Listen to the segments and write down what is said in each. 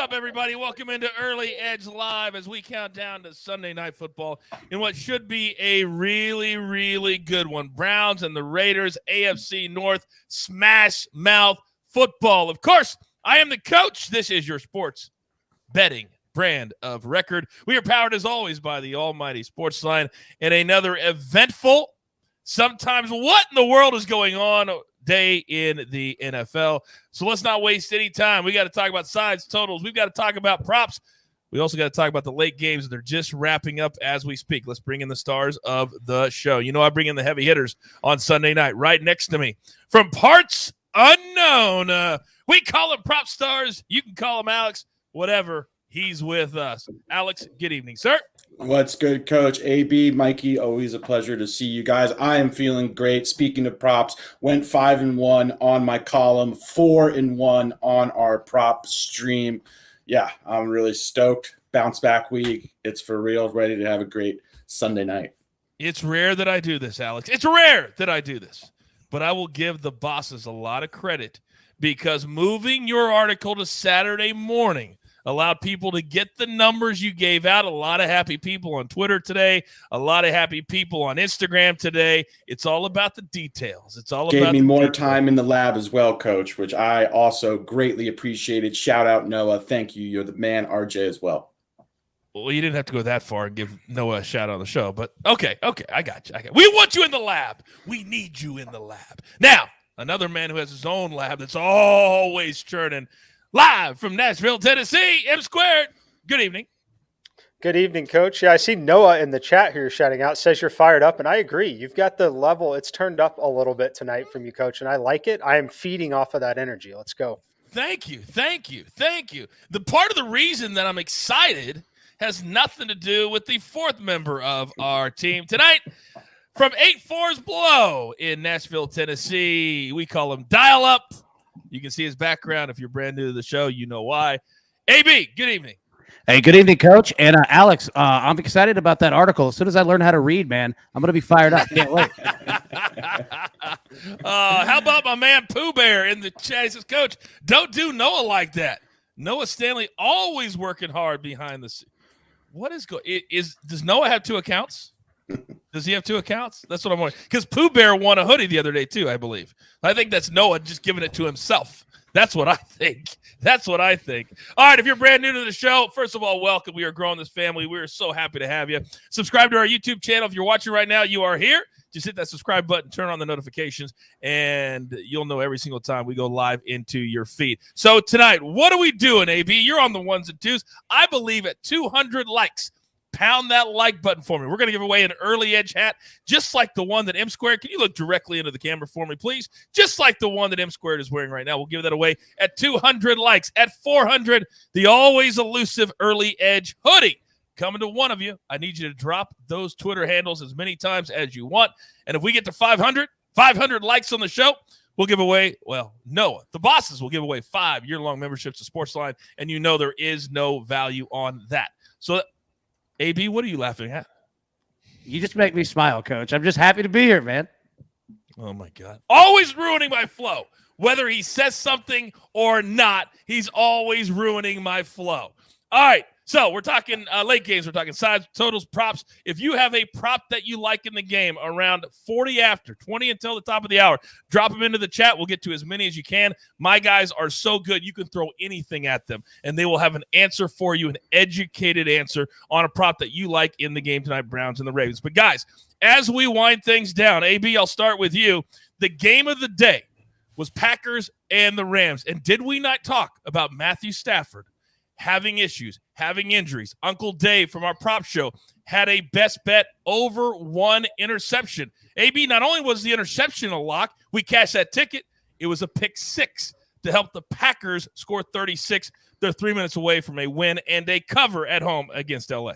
up, everybody? Welcome into Early Edge Live as we count down to Sunday Night Football in what should be a really, really good one. Browns and the Raiders, AFC North, smash mouth football. Of course, I am the coach. This is your sports betting brand of record. We are powered, as always, by the almighty SportsLine and another eventful, sometimes what in the world is going on day in the NFL. So let's not waste any time. We got to talk about sides, totals. We've got to talk about props. We also got to talk about the late games, and they're just wrapping up as we speak. Let's bring in the stars of the show. You know, I bring in the heavy hitters on Sunday night right next to me. From parts unknown, we call them prop stars. You can call him Alex, whatever. He's with us. Alex, good evening, sir. What's good, Coach? AB, Mikey, always a pleasure to see you guys. I am feeling great. Speaking of props, went 5-1 on my column, 4-1 on our prop stream. Yeah, I'm really stoked. Bounce back week. It's for real. Ready to have a great Sunday night. It's rare that I do this, Alex. It's rare that I do this. But I will give the bosses a lot of credit because moving your article to Saturday morning allowed people to get the numbers you gave out. A lot of happy people on Twitter today. A lot of happy people on Instagram today. It's all about the details. It's all Gave about me more time in the lab as well, Coach, which I also greatly appreciated. Shout out, Noah. Thank you. You're the man, RJ, as well. Well, you didn't have to go that far and give Noah a shout out on the show, but okay, I got you. We want you in the lab. We need you in the lab. Now, another man who has his own lab that's always churning. Live from Nashville, Tennessee, M Squared. Good evening. Good evening, Coach. Yeah, I see Noah in the chat here shouting out, says you're fired up, and I agree. You've got the level. It's turned up a little bit tonight from you, Coach, and I like it. I am feeding off of that energy. Let's go. Thank you. The part of the reason that I'm excited has nothing to do with the fourth member of our team. Tonight, from 8-4's below in Nashville, Tennessee, we call him Dial Up. You can see his background. If you're brand new to the show, you know why. AB, good evening. Hey, good evening, Coach. And Alex, I'm excited about that article. As soon as I learn how to read, man, I'm going to be fired up. Can't wait. How about my man Pooh Bear in the chat? He says, Coach, don't do Noah like that. Noah Stanley always working hard behind the scenes. What is going does Noah have two accounts? Does he have two accounts? That's what I'm wondering. Because Pooh Bear won a hoodie the other day, too, I believe. I think that's Noah just giving it to himself. That's what I think. All right, if you're brand new to the show, first of all, welcome. We are growing this family. We are so happy to have you. Subscribe to our YouTube channel. If you're watching right now, you are here. Just hit that subscribe button, turn on the notifications, and you'll know every single time we go live into your feed. So tonight, what are we doing, AB? You're on the ones and twos. I believe at 200 likes. Pound that like button for me. We're going to give away an early edge hat, just like the one that M Squared. Can you look directly into the camera for me, please? Just like the one that M Squared is wearing right now. We'll give that away at 200 likes. At 400, the always elusive early edge hoodie. Coming to one of you. I need you to drop those Twitter handles as many times as you want. And if we get to 500 likes on the show, we'll give away, Noah, the bosses will give away 5 year-long memberships to SportsLine, and you know there is no value on that. So, AB, what are you laughing at? You just make me smile, Coach. I'm just happy to be here, man. Oh, my God. Always ruining my flow. Whether he says something or not, he's always ruining my flow. All right. So we're talking late games. We're talking sides, totals, props. If you have a prop that you like in the game around 40 after, 20 until the top of the hour, drop them into the chat. We'll get to as many as you can. My guys are so good, you can throw anything at them, and they will have an answer for you, an educated answer on a prop that you like in the game tonight, Browns and the Ravens. But, guys, as we wind things down, AB, I'll start with you. The game of the day was Packers and the Rams. And did we not talk about Matthew Stafford having issues, having injuries? Uncle Dave from our prop show had a best bet over 1 interception. AB, not only was the interception a lock, we cashed that ticket. It was a pick 6 to help the Packers score 36. They're 3 minutes away from a win and a cover at home against LA.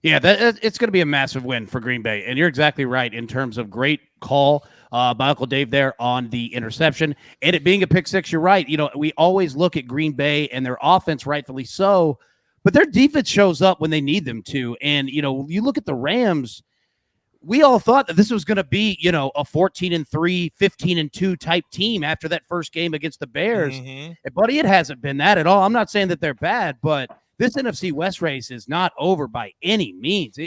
Yeah, it's going to be a massive win for Green Bay. And you're exactly right in terms of great call by Uncle Dave there on the interception. And it being a pick 6, you're right. You know, we always look at Green Bay and their offense, rightfully so, but their defense shows up when they need them to. And, you know, you look at the Rams, we all thought that this was going to be, you know, a 14-3, 15-2 type team after that first game against the Bears. And buddy, it hasn't been that at all. I'm not saying that they're bad, but this NFC West race is not over by any means.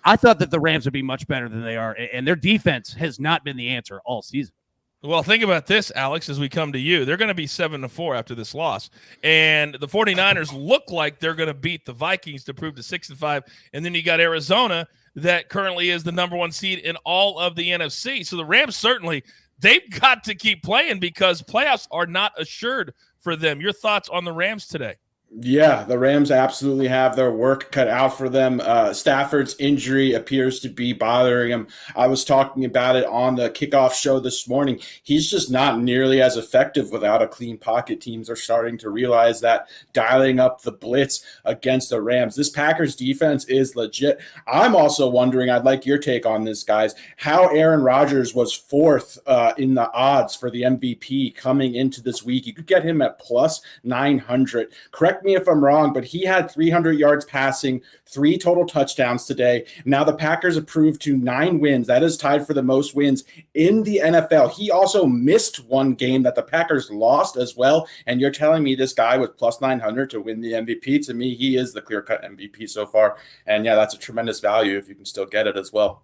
I thought that the Rams would be much better than they are, and their defense has not been the answer all season. Well, think about this, Alex, as we come to you. They're going to be 7-4 after this loss. And the 49ers look like they're going to beat the Vikings to prove to 6-5. And then you got Arizona that currently is the number 1 seed in all of the NFC. So the Rams certainly, they've got to keep playing because playoffs are not assured for them. Your thoughts on the Rams today? Yeah, the Rams absolutely have their work cut out for them. Stafford's injury appears to be bothering him. I was talking about it on the kickoff show this morning. He's just not nearly as effective without a clean pocket. Teams are starting to realize that, dialing up the blitz against the Rams. This Packers defense is legit. I'm also wondering, I'd like your take on this, guys, how Aaron Rodgers was 4th in the odds for the MVP coming into this week. You could get him at plus 900. Correct me if I'm wrong, but he had 300 yards passing, 3 total touchdowns today. Now the Packers improved to 9 wins. That is tied for the most wins in the NFL. He also missed one game that the Packers lost as well. And you're telling me this guy with plus 900 to win the MVP? To me, he is the clear-cut MVP so far. And yeah, that's a tremendous value if you can still get it as well.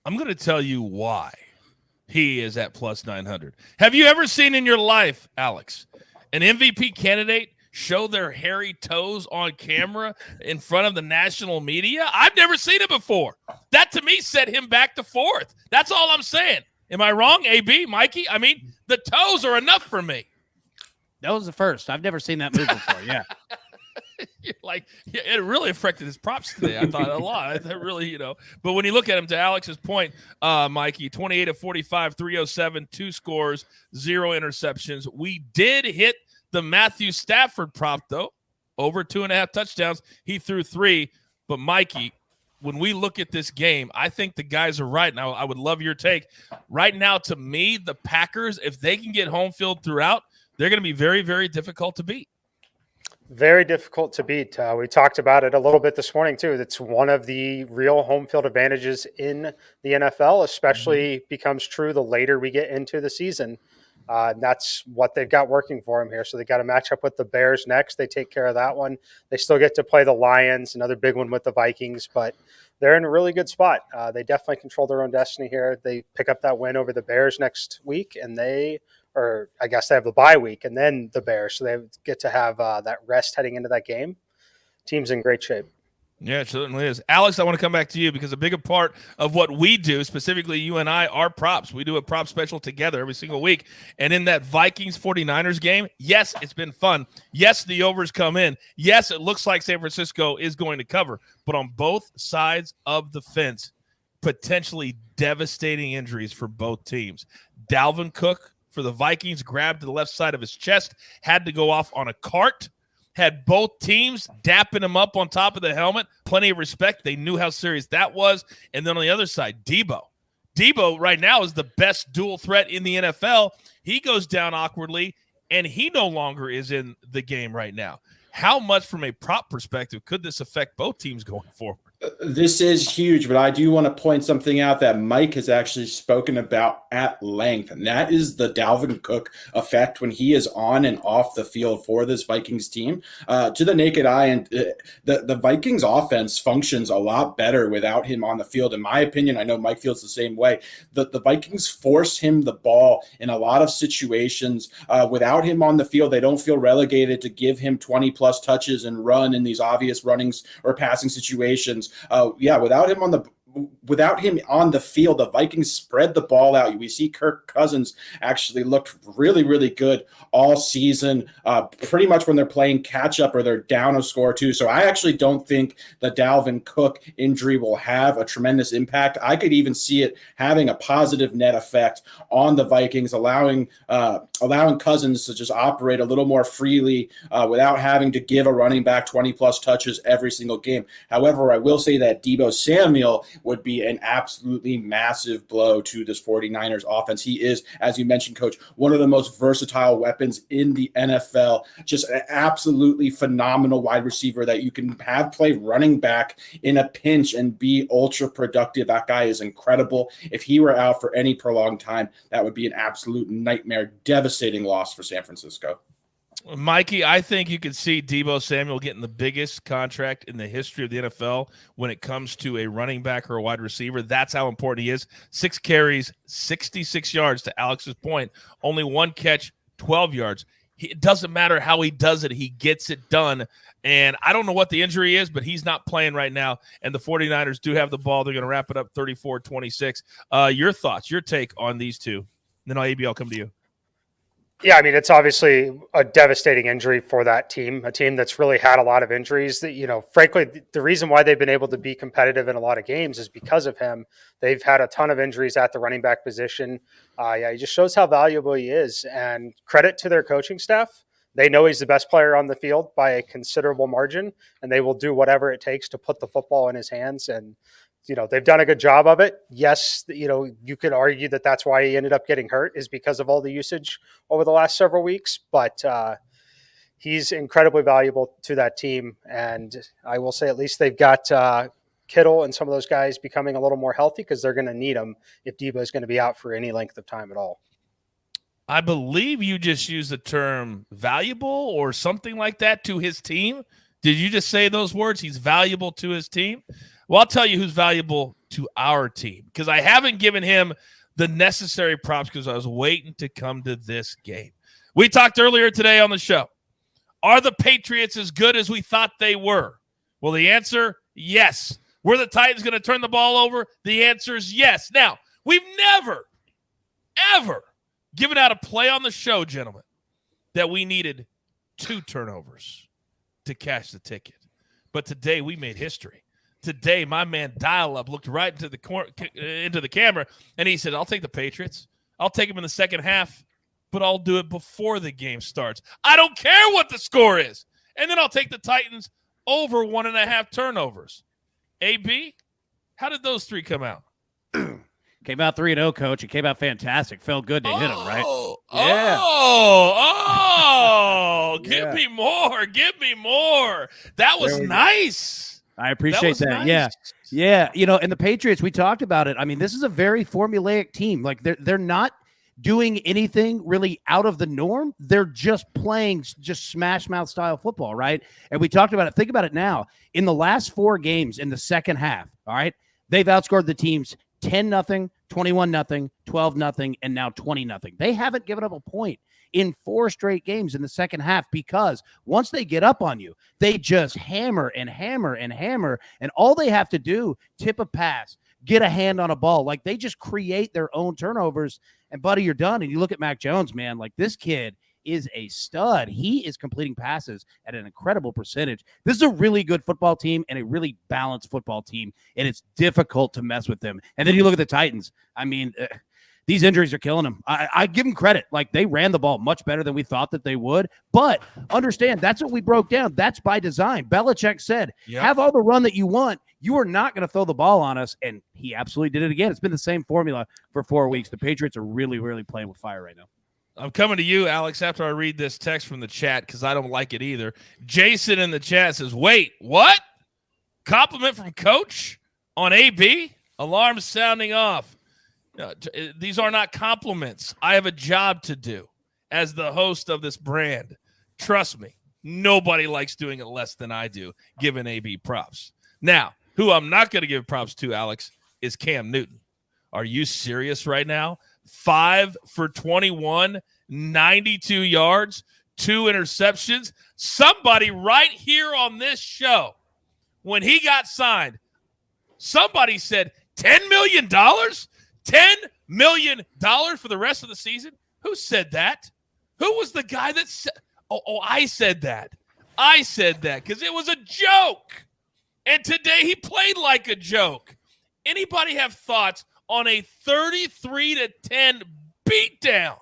I'm going to tell you why he is at plus 900. Have you ever seen in your life, Alex, an MVP candidate show their hairy toes on camera in front of the national media? I've never seen it before. That to me set him back to 4th. That's all I'm saying. Am I wrong, AB, Mikey? I mean, the toes are enough for me. That was the first. I've never seen that move before. Yeah. It really affected his props today. I thought a lot. That really, But when you look at him, to Alex's point, Mikey, 28 of 45, 307, 2 scores, 0 interceptions. We did hit the Matthew Stafford prop, though, over 2.5 touchdowns. He threw 3. But, Mikey, when we look at this game, I think the guys are right. Now, I would love your take. Right now, to me, the Packers, if they can get home field throughout, they're going to be very, very difficult to beat. Very difficult to beat. We talked about it a little bit this morning, too. It's one of the real home field advantages in the NFL, especially becomes true the later we get into the season. And that's what they've got working for them here. So they got to match up with the Bears next. They take care of that one. They still get to play the Lions, another big one with the Vikings, but they're in a really good spot. They definitely control their own destiny here. They pick up that win over the Bears next week, and they have the bye week and then the Bears. So they get to have that rest heading into that game. Team's in great shape. Yeah, it certainly is. Alex, I want to come back to you because a bigger part of what we do, specifically you and I, are props. We do a prop special together every single week. And in that Vikings-49ers game, yes, it's been fun. Yes, the overs come in. Yes, it looks like San Francisco is going to cover. But on both sides of the fence, potentially devastating injuries for both teams. Dalvin Cook for the Vikings grabbed the left side of his chest, had to go off on a cart. Had both teams dapping him up on top of the helmet. Plenty of respect. They knew how serious that was. And then on the other side, Debo. Debo right now is the best dual threat in the NFL. He goes down awkwardly, and he no longer is in the game right now. How much from a prop perspective could this affect both teams going forward? This is huge, but I do want to point something out that Mike has actually spoken about at length, and that is the Dalvin Cook effect when he is on and off the field for this Vikings team. To the naked eye, and the Vikings offense functions a lot better without him on the field, in my opinion. I know Mike feels the same way. The Vikings force him the ball in a lot of situations. Without him on the field, they don't feel relegated to give him 20-plus touches and run in these obvious runnings or passing situations. Without him on the field, the Vikings spread the ball out. We see Kirk Cousins actually looked really, really good all season, pretty much when they're playing catch-up or they're down a score too. So I actually don't think the Dalvin Cook injury will have a tremendous impact. I could even see it having a positive net effect on the Vikings, allowing Cousins to just operate a little more freely without having to give a running back 20-plus touches every single game. However, I will say that Deebo Samuel would be an absolutely massive blow to this 49ers offense. He is, as you mentioned, Coach, one of the most versatile weapons in the NFL. Just an absolutely phenomenal wide receiver that you can have play running back in a pinch and be ultra productive. That guy is incredible. If he were out for any prolonged time, that would be an absolute nightmare, devastating loss for San Francisco. Mikey, I think you could see Deebo Samuel getting the biggest contract in the history of the NFL when it comes to a running back or a wide receiver. That's how important he is. 6 carries, 66 yards, to Alex's point. Only 1 catch, 12 yards. It doesn't matter how he does it. He gets it done. And I don't know what the injury is, but he's not playing right now. And the 49ers do have the ball. They're going to wrap it up 34-26. Your thoughts, your take on these two. Then I'll come to you. Yeah, I mean, it's obviously a devastating injury for that team, a team that's really had a lot of injuries that, frankly, the reason why they've been able to be competitive in a lot of games is because of him. They've had a ton of injuries at the running back position. He just shows how valuable he is, and credit to their coaching staff. They know he's the best player on the field by a considerable margin, and they will do whatever it takes to put the football in his hands. And they've done a good job of it. Yes, you could argue that that's why he ended up getting hurt, is because of all the usage over the last several weeks. But he's incredibly valuable to that team. And I will say at least they've got Kittle and some of those guys becoming a little more healthy, because they're going to need him if Deebo is going to be out for any length of time at all. I believe you just used the term valuable or something like that to his team. Did you just say those words? He's valuable to his team? Well, I'll tell you who's valuable to our team, because I haven't given him the necessary props because I was waiting to come to this game. We talked earlier today on the show. Are the Patriots as good as we thought they were? Well, the answer, yes. Were the Titans going to turn the ball over? The answer is yes. Now, we've never, ever given out a play on the show, gentlemen, that we needed 2 turnovers to cash the ticket. But today we made history. Today, my man Dial-Up looked right into the camera, and he said, I'll take the Patriots. I'll take them in the second half, but I'll do it before the game starts. I don't care what the score is. And then I'll take the Titans over 1.5 turnovers. AB, how did those 3 come out? Came out 3-0, Coach. It came out fantastic. Felt good to hit him, right? Yeah. Give me more. Give me more. That was nice. I appreciate that. Nice. Yeah. And the Patriots, we talked about it. I mean, this is a very formulaic team. Like they're not doing anything really out of the norm. They're just playing smash mouth style football, right? And we talked about it. Think about it now. In the last 4 games in the second half, all right, they've outscored the teams 10-0, 21-0, 12-0, and now 20-0. They haven't given up a point in 4 straight games in the second half, because once they get up on you, they just hammer and hammer and hammer, and all they have to do, tip a pass, get a hand on a ball, like they just create their own turnovers, and buddy, you're done. And you look at Mac Jones, man, like this kid is a stud. He is completing passes at an incredible percentage. This is a really good football team and a really balanced football team, and it's difficult to mess with them. And then you look at the Titans. I mean, these injuries are killing them. I give them credit. Like, they ran the ball much better than we thought that they would. But understand, that's what we broke down. That's by design. Belichick said, have all the run that you want. You are not going to throw the ball on us. And he absolutely did it again. It's been the same formula for 4 weeks. The Patriots are really, really playing with fire right now. I'm coming to you, Alex, after I read this text from the chat, because I don't like it either. Jason in the chat says, wait, what? Compliment from Coach on AB? Alarm sounding off. These are not compliments. I have a job to do as the host of this brand. Trust me, nobody likes doing it less than I do, giving AB props. Now, who I'm not going to give props to, Alex, is Cam Newton. Are you serious right now? 5 for 21, 92 yards, 2 interceptions. Somebody right here on this show, when he got signed, somebody said $10 million? $10 million for the rest of the season? Who said that? Who was the guy that said, I said that. I said that because it was a joke. And today he played like a joke. Anybody have thoughts on a 33-10 beatdown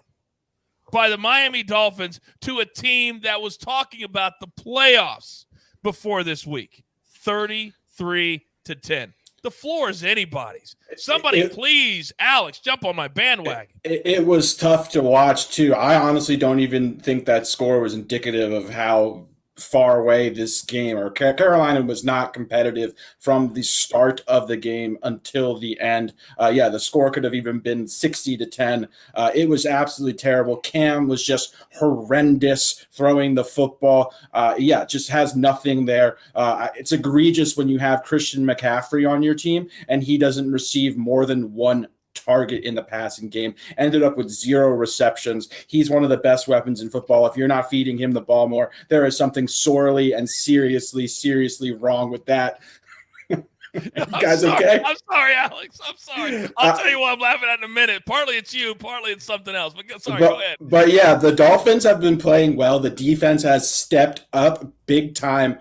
by the Miami Dolphins to a team that was talking about the playoffs before this week? 33-10. The floor is anybody's. Somebody, please, Alex, jump on my bandwagon. It was tough to watch, too. I honestly don't even think that score was indicative of how far away this game, or Carolina was not competitive from the start of the game until the end. The score could have even been 60-10. It was absolutely terrible. Cam was just horrendous throwing the football. Just has nothing there. It's egregious when you have Christian McCaffrey on your team and he doesn't receive more than one target in the passing game, ended up with 0 receptions. He's one of the best weapons in football. If you're not feeding him the ball more, there is something sorely and seriously wrong with that. Guys, okay? I'm sorry, Alex. I'm sorry. I'll tell you what I'm laughing at in a minute. Partly it's you, partly it's something else. But go ahead. But yeah, the Dolphins have been playing well. The defense has stepped up big time.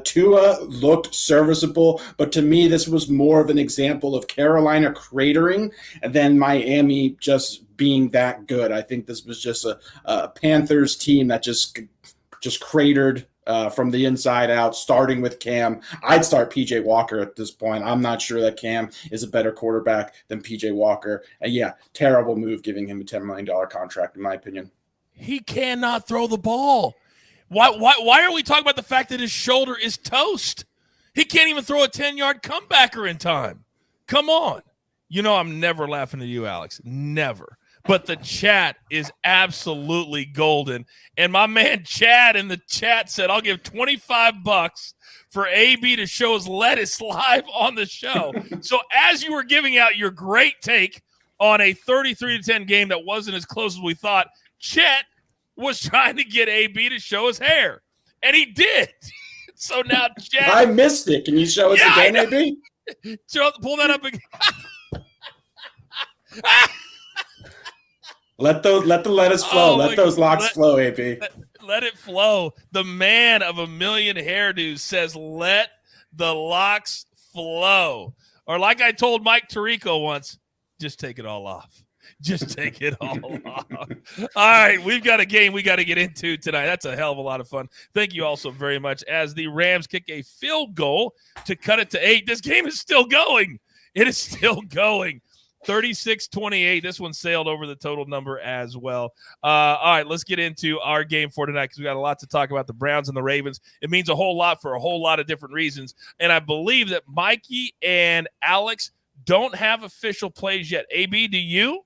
Tua looked serviceable, but to me, this was more of an example of Carolina cratering than Miami just being that good. I think this was just a Panthers team that just cratered from the inside out, starting with Cam. I'd start P.J. Walker at this point. I'm not sure that Cam is a better quarterback than P.J. Walker. And terrible move giving him a $10 million contract, in my opinion. He cannot throw the ball. Why are we talking about the fact that his shoulder is toast? He can't even throw a 10-yard comebacker in time. Come on. I'm never laughing at you, Alex. Never. But the chat is absolutely golden. And my man Chad in the chat said, I'll give $25 for AB to show his lettuce live on the show. So as you were giving out your great take on a 33-10 game that wasn't as close as we thought, Chet was trying to get AB to show his hair. And he did. So now Chad. I missed it. Can you show us again, AB? Pull that up again. Let the lettuce flow. Let those locks flow, AB. Let it flow. The man of a million hairdos says, let the locks flow. Or like I told Mike Tirico once, just take it all off. Just take it all off. All right, we've got a game we got to get into tonight. That's a hell of a lot of fun. Thank you also very much as the Rams kick a field goal to cut it to 8. This game is still going. It is still going. 36-28. This one sailed over the total number as well. All right, let's get into our game for tonight because we got a lot to talk about the Browns and the Ravens. It means a whole lot for a whole lot of different reasons. And I believe that Mikey and Alex don't have official plays yet. AB, do you?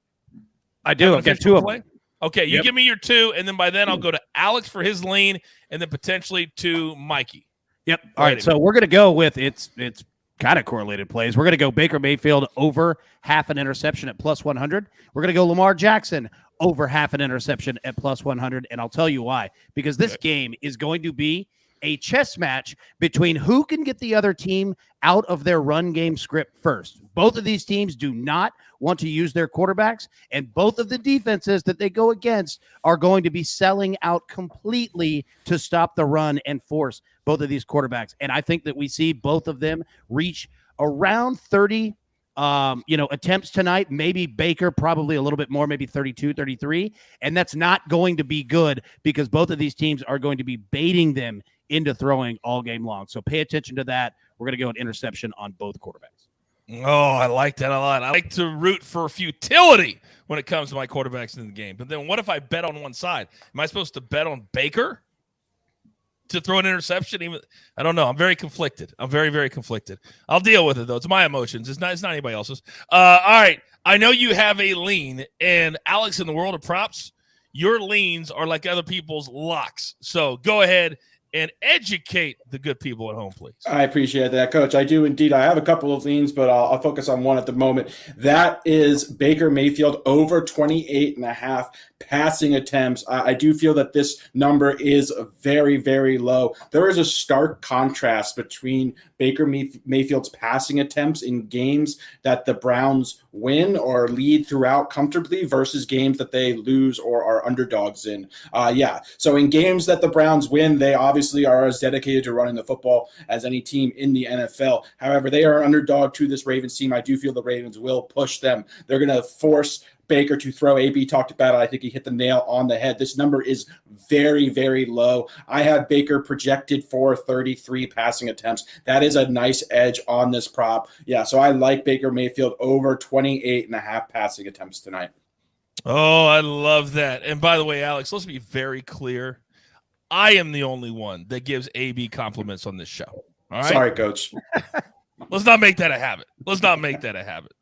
I do. I've got 2 of them. Okay, you give me your 2, and then by then I'll go to Alex for his lean, and then potentially to Mikey. Yep. All right, so we're going to go with it's kind of correlated plays. We're going to go Baker Mayfield over half an interception at plus 100. We're going to go Lamar Jackson over half an interception at plus 100, and I'll tell you why. Because this game is going to be a chess match between who can get the other team out of their run game script first. Both of these teams do not want to use their quarterbacks, and both of the defenses that they go against are going to be selling out completely to stop the run and force both of these quarterbacks. And I think that we see both of them reach around 30 attempts tonight. Maybe Baker probably a little bit more, maybe 32, 33. And that's not going to be good because both of these teams are going to be baiting them into throwing all game long. So pay attention to that. We're going to go an interception on both quarterbacks. Oh, I like that a lot. I like to root for futility when it comes to my quarterbacks in the game. But then what if I bet on one side? Am I supposed to bet on Baker to throw an interception? Even I don't know. I'm very conflicted. I'm very, very conflicted. I'll deal with it, though. It's my emotions. It's not anybody else's. All right. I know you have a lean. And, Alex, in the world of props, your leans are like other people's locks. So go ahead and educate the good people at home, please. I appreciate that, Coach. I do indeed. I have a couple of leans, but I'll focus on one at the moment. That is Baker Mayfield over 28.5 passing attempts. I do feel that this number is very, very low. There is a stark contrast between Baker Mayfield's passing attempts in games that the Browns win or lead throughout comfortably versus games that they lose or are underdogs in. So in games that the Browns win, they obviously obviously are as dedicated to running the football as any team in the NFL. However, they are an underdog to this Ravens team. I do feel the Ravens will push them. They're going to force Baker to throw. AB talked about it. I think he hit the nail on the head. This number is very, very low. I have Baker projected for 33 passing attempts. That is a nice edge on this prop. Yeah, so I like Baker Mayfield over 28.5 passing attempts tonight. Oh, I love that. And by the way, Alex, let's be very clear. I am the only one that gives AB compliments on this show. All right? Sorry, Coach. Let's not make that a habit. Let's not make that a habit.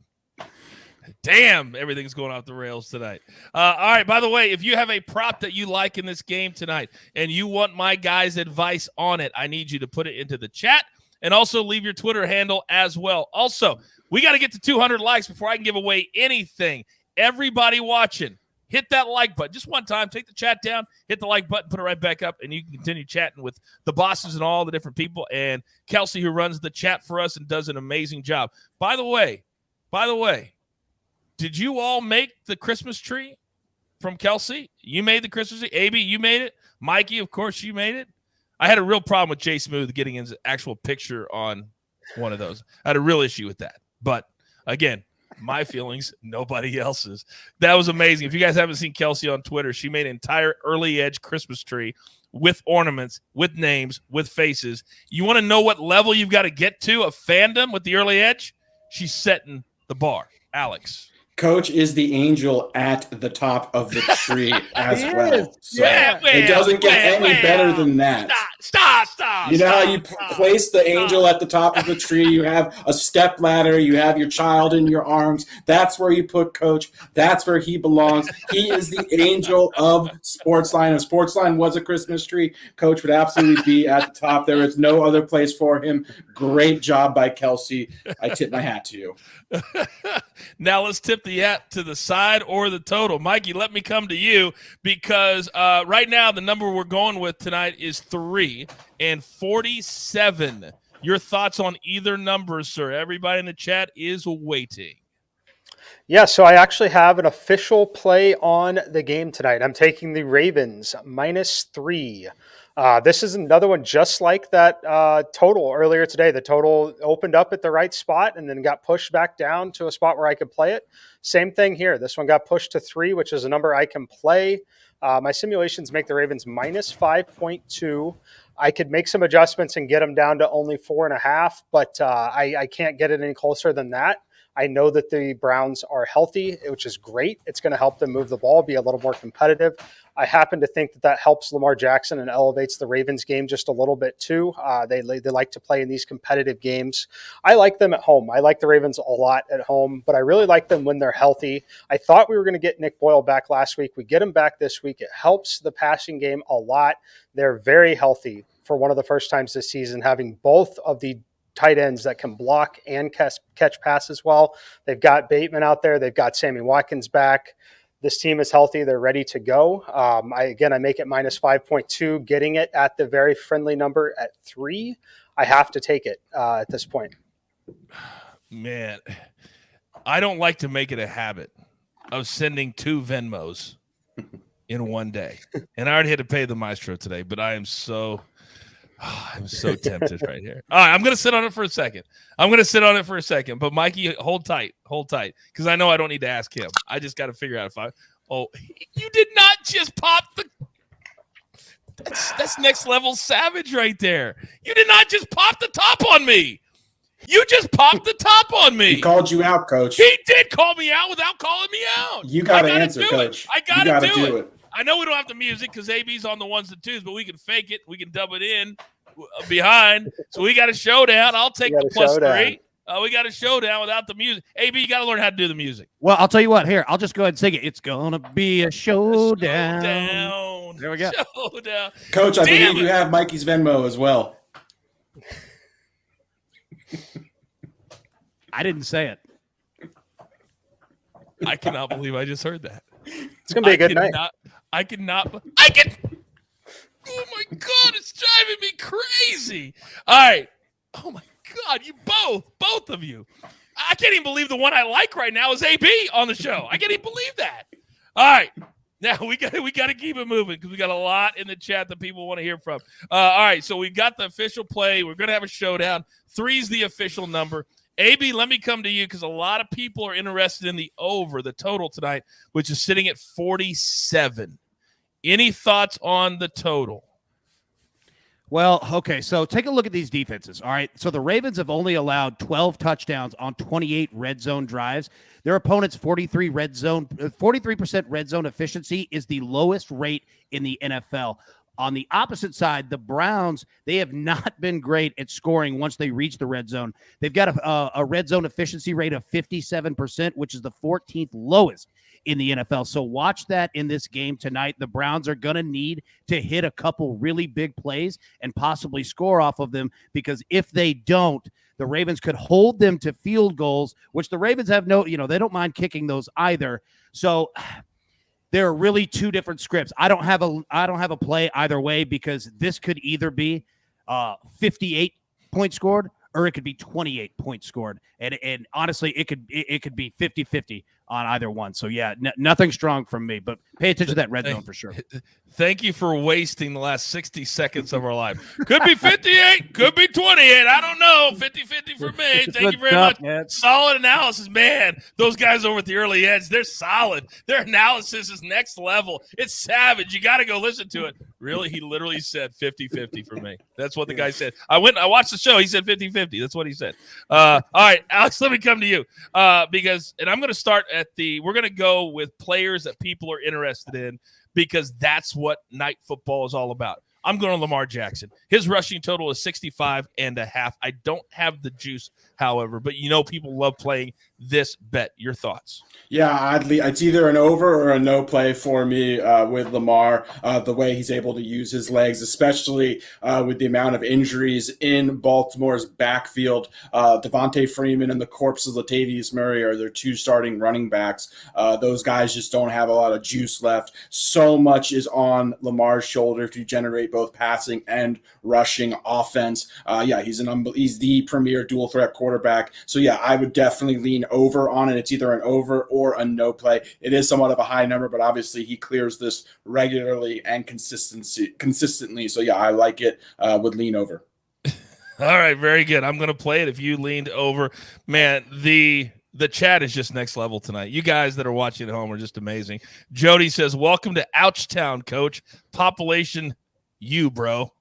Damn, everything's going off the rails tonight. All right, by the way, if you have a prop that you like in this game tonight and you want my guys' advice on it, I need you to put it into the chat and also leave your Twitter handle as well. Also, we got to get to 200 likes before I can give away anything. Everybody watching, hit that like button. Just one time, take the chat down, hit the like button, put it right back up, and you can continue chatting with the bosses and all the different people. And Kelsey, who runs the chat for us and does an amazing job. By the way, did you all make the Christmas tree from Kelsey? You made the Christmas tree. AB, you made it. Mikey, of course, you made it. I had a real problem with Jay Smooth getting his actual picture on one of those. I had a real issue with that. But, again, my feelings, nobody else's. That was amazing. If you guys haven't seen Kelsey on Twitter, she made an entire early edge Christmas tree with ornaments, with names, with faces. You want to know what level you've got to get to of fandom with the early edge? She's setting the bar. Alex. Coach is the angel at the top of the tree as well. So Yeah, it doesn't get any better than that. Stop. You know how you place the angel at the top of the tree? You have a step ladder. You have your child in your arms. That's where you put Coach. That's where he belongs. He is the angel of SportsLine. If SportsLine was a Christmas tree, Coach would absolutely be at the top. There is no other place for him. Great job by Kelsey. I tip my hat to you. Now let's tip the hat to the side or the total. Mikey, let me come to you because right now the number we're going with tonight is 3 and 47. Your thoughts on either number, sir? Everybody in the chat is waiting. Yeah, so I actually have an official play on the game tonight. I'm taking the Ravens -3. This is another one just like that total earlier today. The total opened up at the right spot and then got pushed back down to a spot where I could play it. Same thing here. This one got pushed to 3, which is a number I can play. My simulations make the Ravens -5.2. I could make some adjustments and get them down to only 4.5, but I can't get it any closer than that. I know that the Browns are healthy, which is great. It's going to help them move the ball, be a little more competitive. I happen to think that helps Lamar Jackson and elevates the Ravens game just a little bit too. They like to play in these competitive games. I like them at home. I like the Ravens a lot at home, but I really like them when they're healthy. I thought we were going to get Nick Boyle back last week. We get him back this week. It helps the passing game a lot. They're very healthy for one of the first times this season, having both of the tight ends that can block and catch passes well. They've got Bateman out there. They've got Sammy Watkins back. This team is healthy. They're ready to go. I make it -5.2, getting it at the very friendly number at 3. I have to take it at this point. Man, I don't like to make it a habit of sending 2 Venmos in one day. And I already had to pay the maestro today, but I'm so tempted right here. All right, I'm going to sit on it for a second. But Mikey, hold tight, because I know I don't need to ask him. I just got to figure out if you did not just pop the. That's next level savage right there. You did not just pop the top on me. You just popped the top on me. He called you out, Coach. He did call me out without calling me out. You got to answer, Coach. I got to do it. I know we don't have the music because AB's on the 1s and 2s, but we can fake it. We can dub it in behind. So we got a showdown. I'll take the +3. We got a showdown without the music. AB, you got to learn how to do the music. Well, I'll tell you what. Here, I'll just go ahead and sing it. It's going to be a showdown. There we go. Showdown. Coach, I believe you have Mikey's Venmo as well. I didn't say it. I cannot believe I just heard that. It's going to be a good night. Oh my God, it's driving me crazy. All right. Oh my God, you both of you. I can't even believe the one I like right now is AB on the show. I can't even believe that. All right. Now we got to keep it moving because we got a lot in the chat that people want to hear from. All right, so we've got the official play. We're going to have a showdown. 3's the official number. AB, let me come to you because a lot of people are interested in the over, the total tonight, which is sitting at 47. Any thoughts on the total? Well, okay, so take a look at these defenses, all right? So the Ravens have only allowed 12 touchdowns on 28 red zone drives. Their opponent's 43% red zone efficiency is the lowest rate in the NFL. On the opposite side, the Browns, they have not been great at scoring once they reach the red zone. They've got a red zone efficiency rate of 57%, which is the 14th lowest in the NFL. So watch that in this game tonight. The Browns are going to need to hit a couple really big plays and possibly score off of them, because if they don't, the Ravens could hold them to field goals, which the Ravens have they don't mind kicking those either. So there are really two different scripts. I don't have a play either way, because this could either be 58 points scored or it could be 28 points scored. And honestly, it could be 50-50 on either one. So yeah, nothing strong from me, but pay attention to that red zone for sure. Thank you for wasting the last 60 seconds of our life. Could be 58, could be 28. I don't know. 50-50 for me. Thank you very much. Man. Solid analysis, man. Those guys over at the early edge, they're solid. Their analysis is next level. It's savage. You got to go listen to it. Really, he literally said 50-50 for me. That's what the guy said. I watched the show. He said 50-50. That's what he said. All right, Alex, let me come to you because I'm going to start we're going to go with players that people are interested in, because that's what night football is all about. I'm going to Lamar Jackson. His rushing total is 65.5. I don't have the juice, however, but people love playing this bet. Your thoughts? Yeah, it's either an over or a no play for me with Lamar, the way he's able to use his legs, especially with the amount of injuries in Baltimore's backfield. Devontae Freeman and the corpse of Latavius Murray are their two starting running backs. Those guys just don't have a lot of juice left. So much is on Lamar's shoulder to generate both passing and rushing offense. He's the premier dual threat quarterback. So yeah, I would definitely lean over on it. It's either an over or a no play. It is somewhat of a high number, but obviously he clears this regularly and consistently. So yeah, I like it. Would lean over. All right, very good. I'm going to play it if you leaned over. Man, the chat is just next level tonight. You guys that are watching at home are just amazing. Jody says, welcome to Ouchtown, coach. Population you, bro.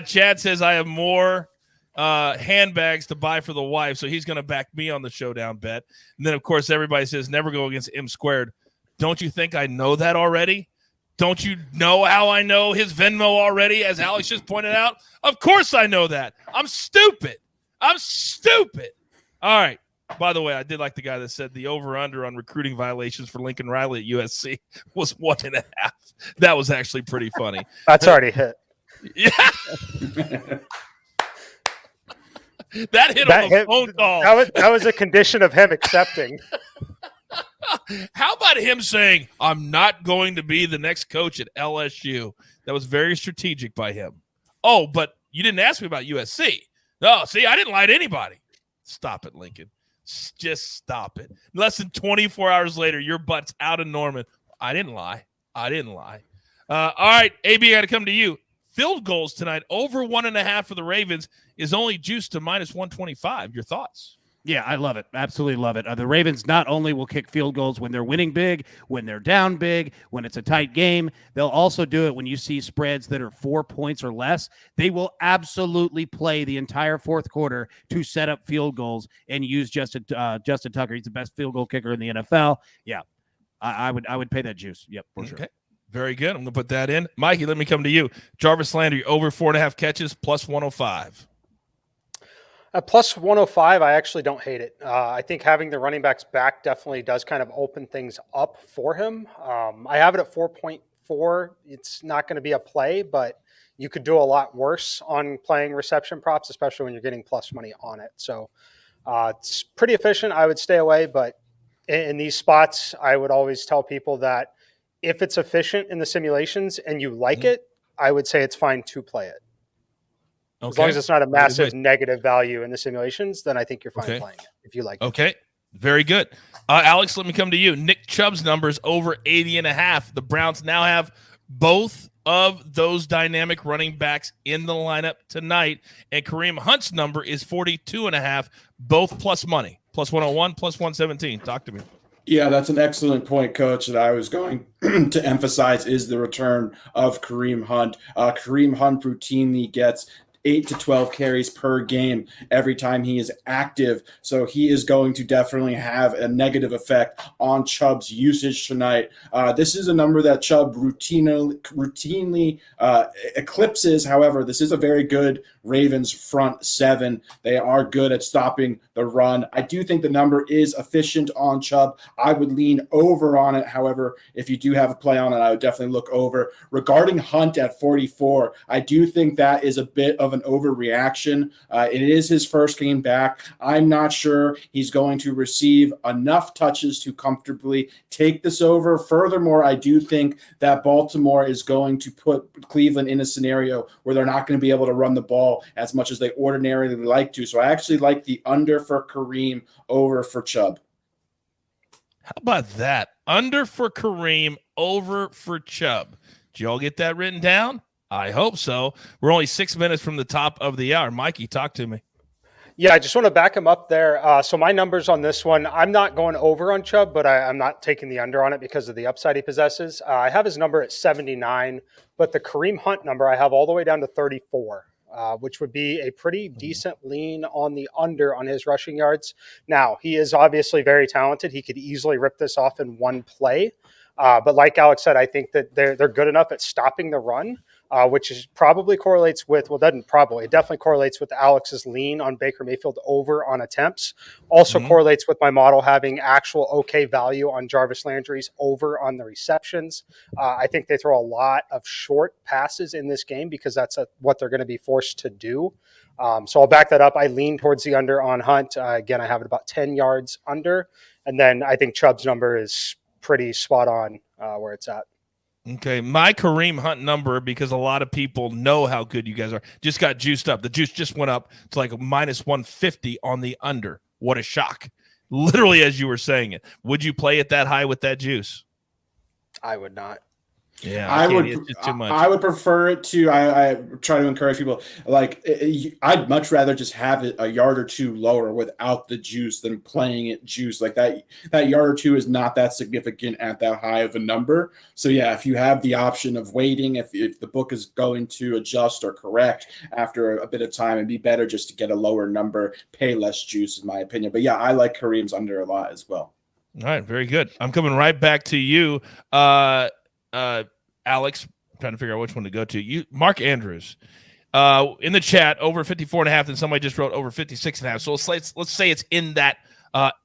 Chad says, I have more handbags to buy for the wife, so he's going to back me on the showdown bet. And then, of course, everybody says never go against M squared. Don't you think I know that already? Don't you know how I know his Venmo already, as Alex just pointed out? Of course I know that. I'm stupid. All right. By the way, I did like the guy that said the over-under on recruiting violations for Lincoln Riley at USC was 1.5. That was actually pretty funny. That's already hit. Yeah. That hit on the phone call. That was a condition of him accepting. How about him saying, I'm not going to be the next coach at LSU? That was very strategic by him. Oh, but you didn't ask me about USC. No, see, I didn't lie to anybody. Stop it, Lincoln. Just stop it. Less than 24 hours later, your butt's out of Norman. I didn't lie. All right, AB, I got to come to you. Field goals tonight, over 1.5 for the Ravens, is only juiced to minus 125. Your thoughts? Yeah, I love it. Absolutely love it. The Ravens not only will kick field goals when they're winning big, when they're down big, when it's a tight game, they'll also do it when you see spreads that are 4 points or less. They will absolutely play the entire fourth quarter to set up field goals and use Justin Tucker. He's the best field goal kicker in the NFL. Yeah, I would pay that juice. Yep, for sure. Very good. I'm going to put that in. Mikey, let me come to you. Jarvis Landry, over 4.5 catches, plus 105. At plus 105, I actually don't hate it. I think having the running backs back definitely does kind of open things up for him. I have it at 4.4. It's not going to be a play, but you could do a lot worse on playing reception props, especially when you're getting plus money on it. So it's pretty efficient. I would stay away, but in these spots, I would always tell people that if it's efficient in the simulations and you like it, I would say it's fine to play it. Okay. As long as it's not a massive negative value in the simulations, then I think you're fine playing it if you like it. Okay. Very good. Alex, let me come to you. Nick Chubb's numbers over 80.5. The Browns now have both of those dynamic running backs in the lineup tonight, and Kareem Hunt's number is 42.5, both plus money, plus 101, plus 117. Talk to me. Yeah, that's an excellent point, Coach, that I was going to emphasize is the return of Kareem Hunt. Kareem Hunt routinely gets 8 to 12 carries per game every time he is active. So he is going to definitely have a negative effect on Chubb's usage tonight. This is a number that Chubb routinely eclipses. However, this is a very good Ravens front seven. They are good at stopping the run. I do think the number is efficient on Chubb. I would lean over on it. However, if you do have a play on it, I would definitely look over. Regarding Hunt at 44, I do think that is a bit of an overreaction. It is his first game back. I'm not sure he's going to receive enough touches to comfortably take this over. Furthermore, I do think that Baltimore is going to put Cleveland in a scenario where they're not going to be able to run the ball as much as they ordinarily like to. So I actually like the under for Kareem, over for Chubb. How about that? Under for Kareem, over for Chubb. Did you all get that written down? I hope so. We're only 6 minutes from the top of the hour. Mikey, talk to me. Yeah, I just want to back him up there. So my numbers on this one, I'm not going over on Chubb, but I'm not taking the under on it because of the upside he possesses. I have his number at 79, but the Kareem Hunt number I have all the way down to 34. Which would be a pretty decent lean on the under on his rushing yards. Now, he is obviously very talented. He could easily rip this off in one play. But like Alex said, I think that they're good enough at stopping the run, which is probably correlates with, well, it definitely correlates with Alex's lean on Baker Mayfield over on attempts. Also correlates with my model having actual okay value on Jarvis Landry's over on the receptions. I think they throw a lot of short passes in this game because that's what they're going to be forced to do. So I'll back that up. I lean towards the under on Hunt. Again, I have it about 10 yards under. And then I think Chubb's number is pretty spot on where it's at. Okay, my Kareem Hunt number, because a lot of people know how good you guys are, just got juiced up. The juice just went up to like a minus 150 on the under. What a shock. Literally as you were saying it. Would you play it that high with that juice? I would not. Yeah, I would. It's just too much. I would prefer it to. I try to encourage people. Like I'd much rather just have it a yard or two lower without the juice than playing it juice. Like that yard or two is not that significant at that high of a number. So yeah, if you have the option of waiting, if the book is going to adjust or correct after a bit of time, it'd be better just to get a lower number, pay less juice, in my opinion. But yeah, I like Kareem's under a lot as well. All right, very good. I'm coming right back to you. Alex, I'm trying to figure out which one to go to. Mark Andrews, in the chat, over 54.5, and somebody just wrote over 56.5. So let's say it's in that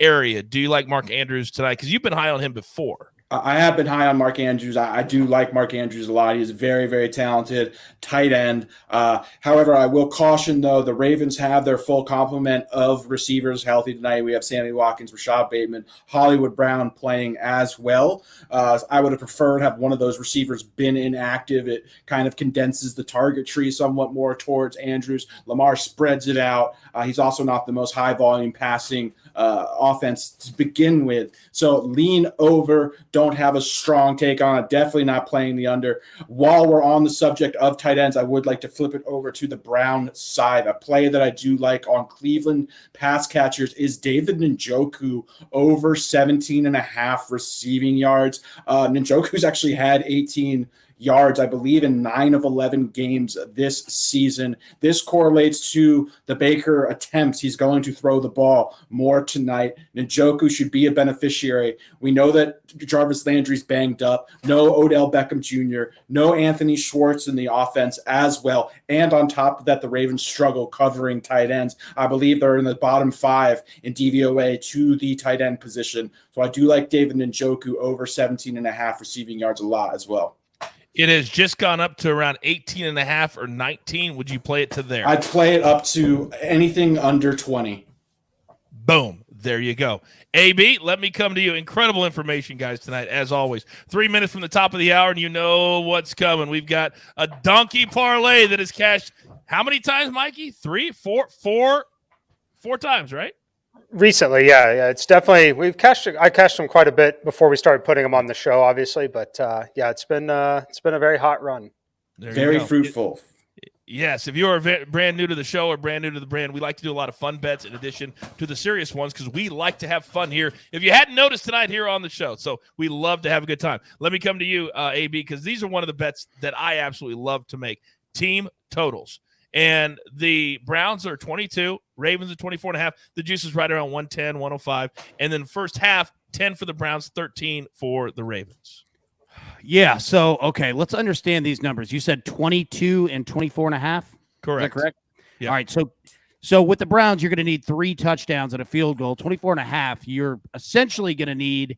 area. Do you like Mark Andrews tonight? Because you've been high on him before. I have been high on Mark Andrews. I do like Mark Andrews a lot. He's very, very talented tight end. However, I will caution, though, the Ravens have their full complement of receivers healthy tonight. We have Sammy Watkins, Rashad Bateman, Hollywood Brown playing as well. I would have preferred to have one of those receivers been inactive. It kind of condenses the target tree somewhat more towards Andrews. Lamar spreads it out. He's also not the most high-volume passing offense to begin with. So lean over. Don't have a strong take on it. Definitely not playing the under. While we're on the subject of tight ends, I would like to flip it over to the Brown side. A play that I do like on Cleveland pass catchers is David Njoku over 17.5 receiving yards. Njoku's actually had 18 yards, I believe, in 9 of 11 games this season. This correlates to the Baker attempts. He's going to throw the ball more tonight. Njoku should be a beneficiary. We know that Jarvis Landry's banged up. No Odell Beckham Jr., no Anthony Schwartz in the offense as well. And on top of that, the Ravens struggle covering tight ends. I believe they're in the bottom 5 in DVOA to the tight end position. So I do like David Njoku over 17.5 receiving yards a lot as well. It has just gone up to around 18.5 or 19. Would you play it to there? I'd play it up to anything under 20. Boom. There you go. AB, let me come to you. Incredible information, guys, tonight, as always. 3 minutes from the top of the hour, and you know what's coming. We've got a donkey parlay that is cashed how many times, Mikey? 3, 4 times, right? Recently, yeah, it's definitely I cashed them quite a bit before we started putting them on the show, obviously, but it's been a very hot run. Very fruitful. Yes, if you are brand new to the show or brand new to the brand, we like to do a lot of fun bets in addition to the serious ones because we like to have fun here. If you hadn't noticed tonight here on the show, so we love to have a good time. Let me come to you, AB, because these are one of the bets that I absolutely love to make. Team totals. And the Browns are 22, Ravens are 24.5. The juice is right around 110, 105. And then first half, 10 for the Browns, 13 for the Ravens. Yeah. So, okay, let's understand these numbers. You said 22 and 24.5. Correct. Is that correct? Yeah. All right. So with the Browns, you're going to need 3 touchdowns and a field goal. 24.5, you're essentially going to need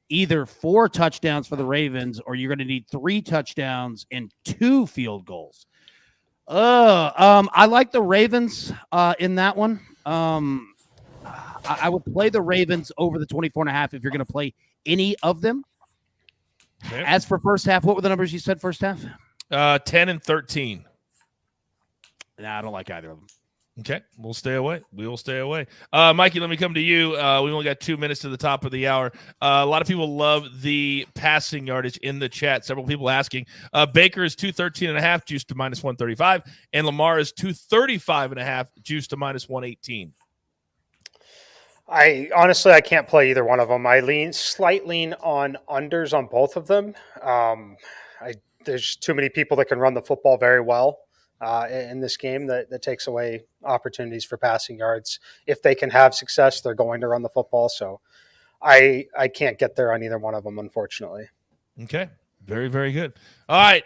either 4 touchdowns for the Ravens or you're going to need 3 touchdowns and 2 field goals. I like the Ravens in that one. I would play the Ravens over the 24.5 if you're going to play any of them. Okay. As for first half, what were the numbers you said first half? 10 and 13. Nah, I don't like either of them. Okay, we'll stay away. We will stay away. Mikey, let me come to you. We only got 2 minutes to the top of the hour. A lot of people love the passing yardage in the chat. Several people asking. Baker is 213.5, juiced to minus 135, and Lamar is 235.5, juiced to minus 118. I can't play either one of them. I slight lean on unders on both of them. There's too many people that can run the football very well. In this game that takes away opportunities for passing yards. If they can have success, they're going to run the football. So I can't get there on either one of them, unfortunately. Okay. Very, very good. All right.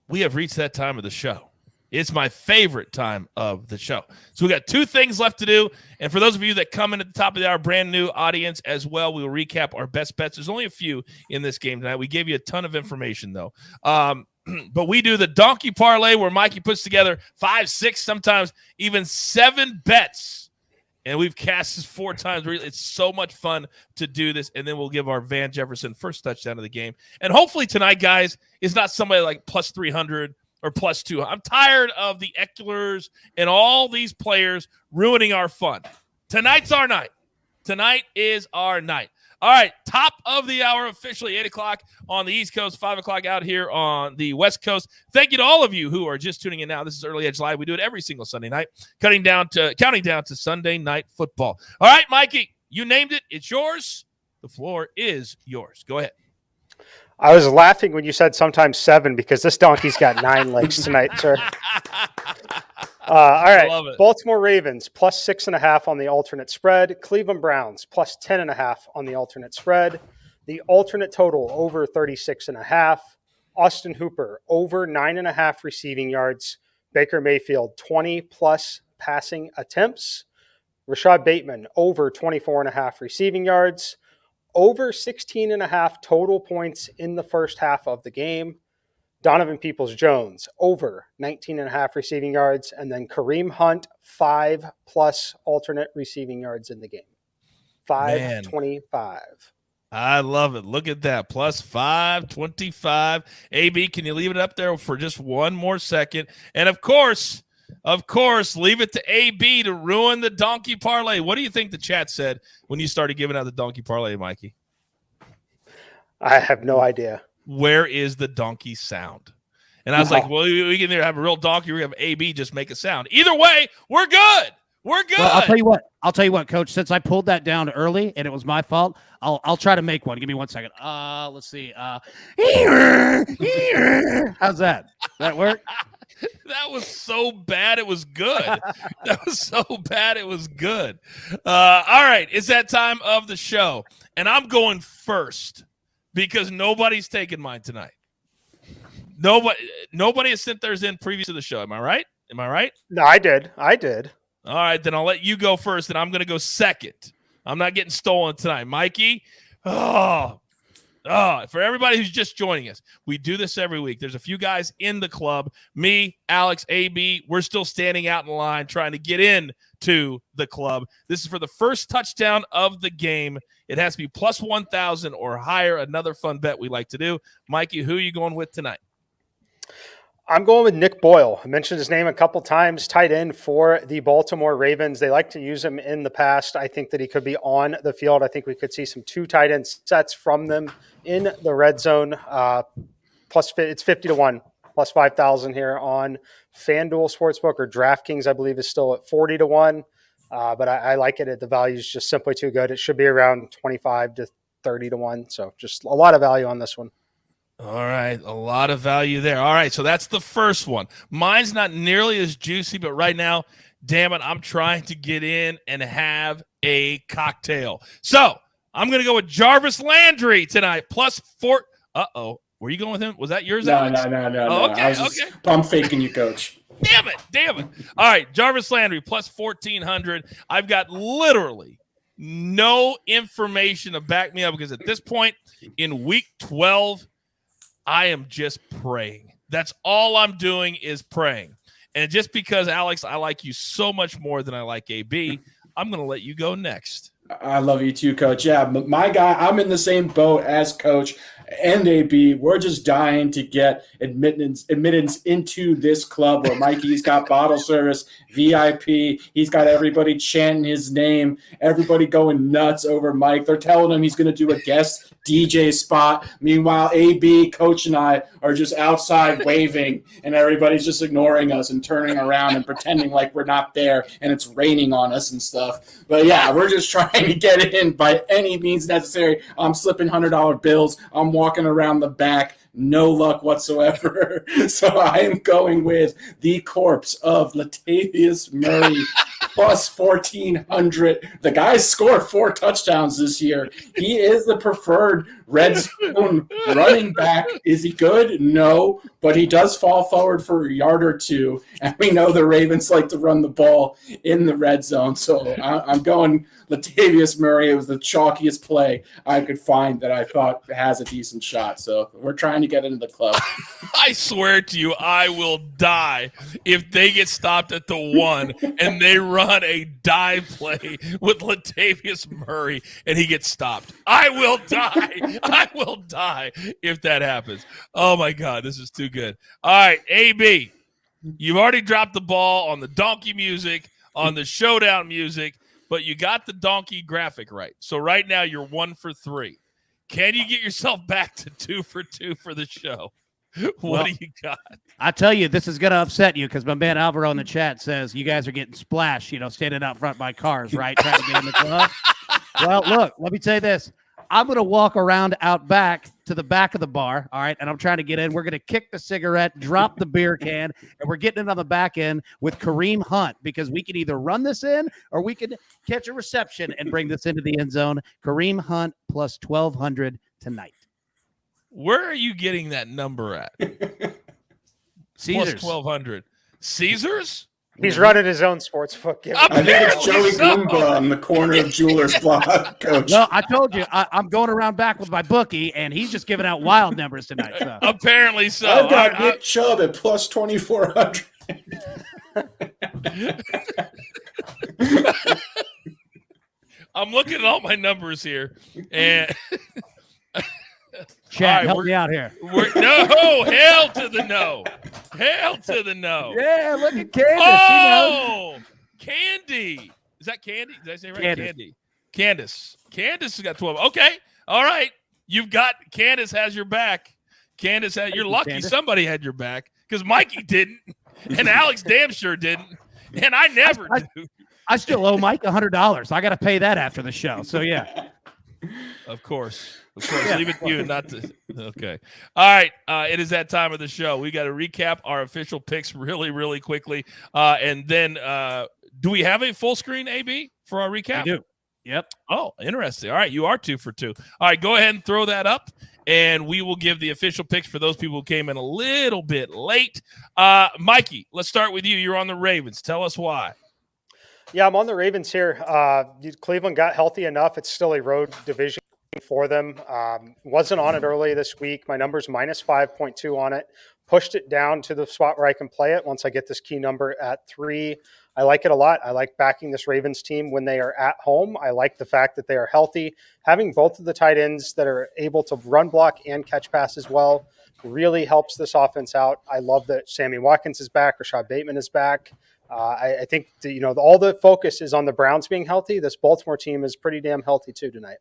We have reached that time of the show. It's my favorite time of the show. So we got 2 things left to do. And for those of you that come in at the top of the hour, brand new audience as well, we will recap our best bets. There's only a few in this game tonight. We gave you a ton of information, though. But we do the donkey parlay where Mikey puts together 5, 6, sometimes even 7 bets. And we've cast this 4 times. It's so much fun to do this. And then we'll give our Van Jefferson first touchdown of the game. And hopefully tonight, guys, is not somebody like plus 300 or plus 200. I'm tired of the Ecklers and all these players ruining our fun. Tonight's our night. Tonight is our night. All right, top of the hour officially, 8 o'clock on the East Coast, 5 o'clock out here on the West Coast. Thank you to all of you who are just tuning in now. This is Early Edge Live. We do it every single Sunday night, counting down to Sunday Night Football. All right, Mikey, you named it. It's yours. The floor is yours. Go ahead. I was laughing when you said sometimes 7 because this donkey's got 9 legs tonight, sir. All right, Baltimore Ravens plus 6.5 on the alternate spread. Cleveland Browns plus 10.5 on the alternate spread. The alternate total over 36.5. Austin Hooper over 9.5 receiving yards. Baker Mayfield 20 plus passing attempts. Rashad Bateman over 24.5 receiving yards. Over 16.5 total points in the first half of the game. Donovan Peoples-Jones over 19.5 receiving yards, and then Kareem Hunt 5 plus alternate receiving yards in the game. 525. I love it. Look at that. Plus 525. AB, can you leave it up there for just one more second? And of course, leave it to AB to ruin the donkey parlay. What do you think the chat said when you started giving out the donkey parlay, Mikey? I have no idea. Where is the donkey sound? And I was like, well, we can either have a real donkey or we have AB just make a sound. Either way, we're good. We're good. Well, I'll tell you what, Coach. Since I pulled that down early and it was my fault, I'll try to make one. Give me 1 second. Let's see. How's that? Does that work? That was so bad it was good. That was so bad it was good. All right, it's that time of the show, and I'm going first because nobody's taking mine tonight. Nobody has sent theirs in previous to the show. Am I right? No, I did. All right, then I'll let you go first, and I'm going to go second. I'm not getting stolen tonight. Mikey, for everybody who's just joining us, we do this every week. There's a few guys in the club. Me, Alex, AB, we're still standing out in line trying to get in to the club. This is for the first touchdown of the game. It has to be plus 1,000 or higher. Another fun bet we like to do. Mikey, who are you going with tonight? I'm going with Nick Boyle. I mentioned his name a couple times, tight end for the Baltimore Ravens. They like to use him in the past. I think that he could be on the field. I think we could see some 2 tight end sets from them in the red zone. It's 50-1, plus 5,000 here on FanDuel Sportsbook, or DraftKings, I believe, is still at 40-1. But I like it. The value is just simply too good. It should be around 25 to 30-1. So just a lot of value on this one. All right, a lot of value there. All right, so that's the first one. Mine's not nearly as juicy, but right now, damn it, I'm trying to get in and have a cocktail. So I'm going to go with Jarvis Landry tonight, plus 4. Uh-oh. Were you going with him? Was that yours, Alex? No. Oh, okay, I'm faking you, Coach. Damn it. All right, Jarvis Landry, plus 1,400. I've got literally no information to back me up because at this point in week 12, I am just praying. That's all I'm doing is praying. And just because, Alex, I like you so much more than I like AB, I'm going to let you go next. I love you too, Coach. Yeah, my guy, I'm in the same boat as Coach and AB. We're just dying to get admittance into this club where Mikey's got bottle service, VIP. He's got everybody chanting his name, everybody going nuts over Mike. They're telling him he's going to do a guest DJ spot. Meanwhile, AB, Coach, and I are just outside waving, and everybody's just ignoring us and turning around and pretending like we're not there, and it's raining on us and stuff. But yeah, we're just trying to get it in by any means necessary. I'm slipping $100 bills. I'm walking around the back. No luck whatsoever. So I am going with the corpse of Latavius Murray, plus 1,400. The guy scored 4 touchdowns this year. He is the preferred red zone running back. Is he good? No, but he does fall forward for a yard or two, and we know the Ravens like to run the ball in the red zone. So I'm going Latavius Murray. It was the chalkiest play I could find that I thought has a decent shot. So we're trying to get into the club. I swear to you, I will die if they get stopped at the 1 and they run a dive play with Latavius Murray and he gets stopped. I will die. I will die if that happens. Oh, my God, this is too good. All right, AB, you've already dropped the ball on the donkey music, on the showdown music, but you got the donkey graphic right. So right now you're 1 for 3. Can you get yourself back to 2 for 2 for the show? What do you got? I tell you, this is going to upset you because my man Alvaro in the chat says you guys are getting splashed, standing out front by cars, right? Trying to get in the club. Well, look, let me tell you this. I'm going to walk around out back to the back of the bar, all right, and I'm trying to get in. We're going to kick the cigarette, drop the beer can, and we're getting it on the back end with Kareem Hunt because we can either run this in or we can catch a reception and bring this into the end zone. Kareem Hunt plus 1,200 tonight. Where are you getting that number at? Caesars. Plus 1,200. Caesars? He's running his own sports book. I think it's Joey Goomba on the corner of Jeweler's Block, Coach. No, I told you, I'm going around back with my bookie, and he's just giving out wild numbers tonight. So. Apparently so. I've got Nick Chubb at plus 2,400. I'm looking at all my numbers here, and Chad, right, help me out here. No, hell to the no. Hell to the no. Yeah, look at Candace. Oh, Candy. Is that Candy? Did I say right? Candace. Candace. Candace has got 12. Okay. All right. You've got Candace has your back. Candace had. You're lucky Candace. Somebody had your back because Mikey didn't, and Alex damn sure didn't, and I never do. I still owe Mike $100. I got to pay that after the show. So yeah. Of course. Yeah. Leave it to you not to. Okay. All right. It is that time of the show. We got to recap our official picks really, really quickly. And then do we have a full screen, AB, for our recap? We do. Yep. Oh, interesting. All right. You are 2 for 2. All right. Go ahead and throw that up, and we will give the official picks for those people who came in a little bit late. Mikey, let's start with you. You're on the Ravens. Tell us why. Yeah, I'm on the Ravens here. Cleveland got healthy enough. It's still a road division for them. Wasn't on it early this week. My number's minus 5.2 on it. Pushed it down to the spot where I can play it once I get this key number at 3. I like it a lot. I like backing this Ravens team when they are at home. I like the fact that they are healthy. Having both of the tight ends that are able to run block and catch pass as well really helps this offense out. I love that Sammy Watkins is back. Rashad Bateman is back. I think all the focus is on the Browns being healthy. This Baltimore team is pretty damn healthy too tonight.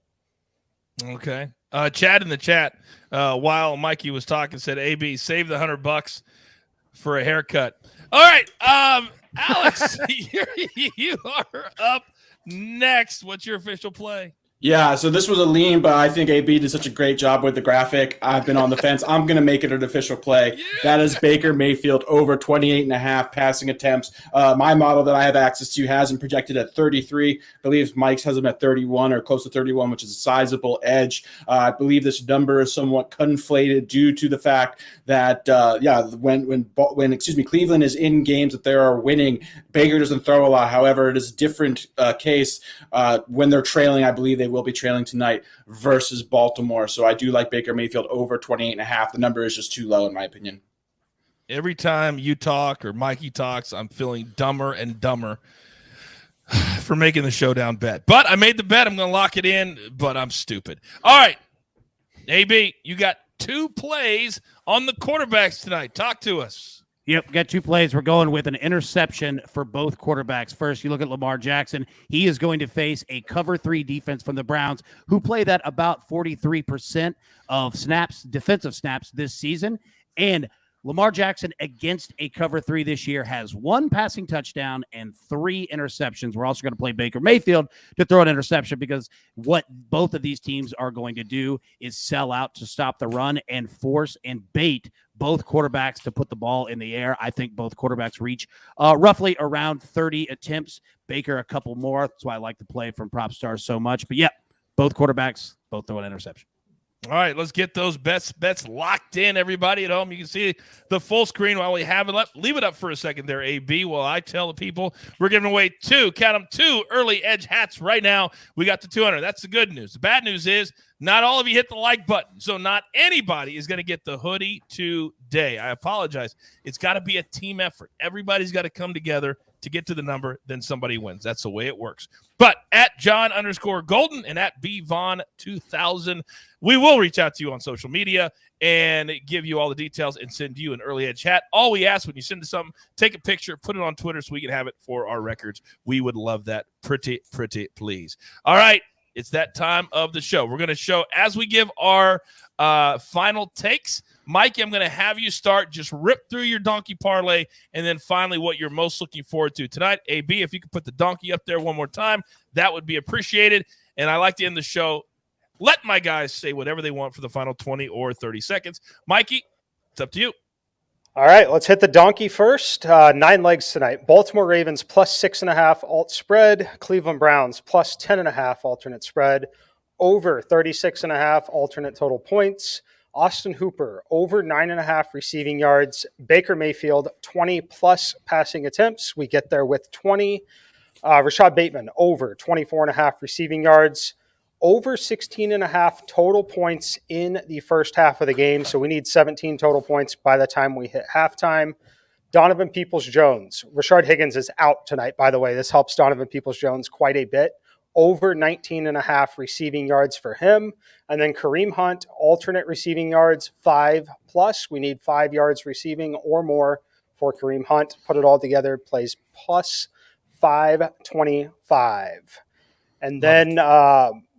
Okay. Chad in the chat, while Mikey was talking, said, AB, save the $100 for a haircut. All right. Alex, you are up next. What's your official play? Yeah, so this was a lean, but I think AB did such a great job with the graphic. I've been on the fence. I'm going to make it an official play. Yeah. That is Baker Mayfield over 28.5 passing attempts. My model that I have access to has him projected at 33. I believe Mike's has him at 31 or close to 31, which is a sizable edge. I believe this number is somewhat conflated due to the fact that, when Cleveland is in games that they are winning, Baker doesn't throw a lot. However, it is a different case when they're trailing. I believe they will be trailing tonight versus Baltimore. So I do like Baker Mayfield over 28.5. The number is just too low in my opinion. Every time you talk or Mikey talks, I'm feeling dumber and dumber for making the showdown bet. But I made the bet. I'm going to lock it in, but I'm stupid. All right. AB, you got 2 plays on the quarterbacks tonight. Talk to us. Yep, got 2 plays. We're going with an interception for both quarterbacks. First, you look at Lamar Jackson. He is going to face a cover 3 defense from the Browns, who play that about 43% of snaps, defensive snaps this season. And Lamar Jackson against a cover 3 this year has 1 passing touchdown and 3 interceptions. We're also going to play Baker Mayfield to throw an interception because what both of these teams are going to do is sell out to stop the run and force and bait both quarterbacks to put the ball in the air. I think both quarterbacks reach roughly around 30 attempts. Baker a couple more. That's why I like to play from Prop Stars so much. But yeah, both quarterbacks, both throw an interception. All right, let's get those bets locked in, everybody at home. You can see the full screen while we have it up. Leave it up for a second there, AB, while I tell the people we're giving away 2 early edge hats right now. We got the 200. That's the good news. The bad news is not all of you hit the like button, so not anybody is going to get the hoodie today. I apologize. It's got to be a team effort. Everybody's got to come together to get to the number, then somebody wins. That's the way it works. But at John_Golden and at BVon2000, we will reach out to you on social media and give you all the details and send you an early edge hat. All we ask when you send us something, take a picture, put it on Twitter so we can have it for our records. We would love that pretty please. All right, it's that time of the show. We're going to show as we give our final takes. Mikey, I'm going to have you start. Just rip through your donkey parlay, and then finally what you're most looking forward to tonight. AB, if you could put the donkey up there one more time, that would be appreciated. And I like to end the show. Let my guys say whatever they want for the final 20 or 30 seconds. Mikey, it's up to you. All right, let's hit the donkey first. 9 legs tonight. Baltimore Ravens plus 6.5 alt spread. Cleveland Browns plus 10.5 alternate spread. Over 36.5 alternate total points. Austin Hooper over 9.5 receiving yards. Baker Mayfield 20+ passing attempts. We get there with 20. Rashad Bateman over 24.5 receiving yards. Over 16.5 total points in the first half of the game. So we need 17 total points by the time we hit halftime. Donovan Peoples-Jones. Rashard Higgins is out tonight, by the way. This helps Donovan Peoples-Jones quite a bit. Over 19.5 receiving yards for him. And then Kareem Hunt, alternate receiving yards, 5+. We need 5 yards receiving or more for Kareem Hunt. Put it all together, plays plus 525. And then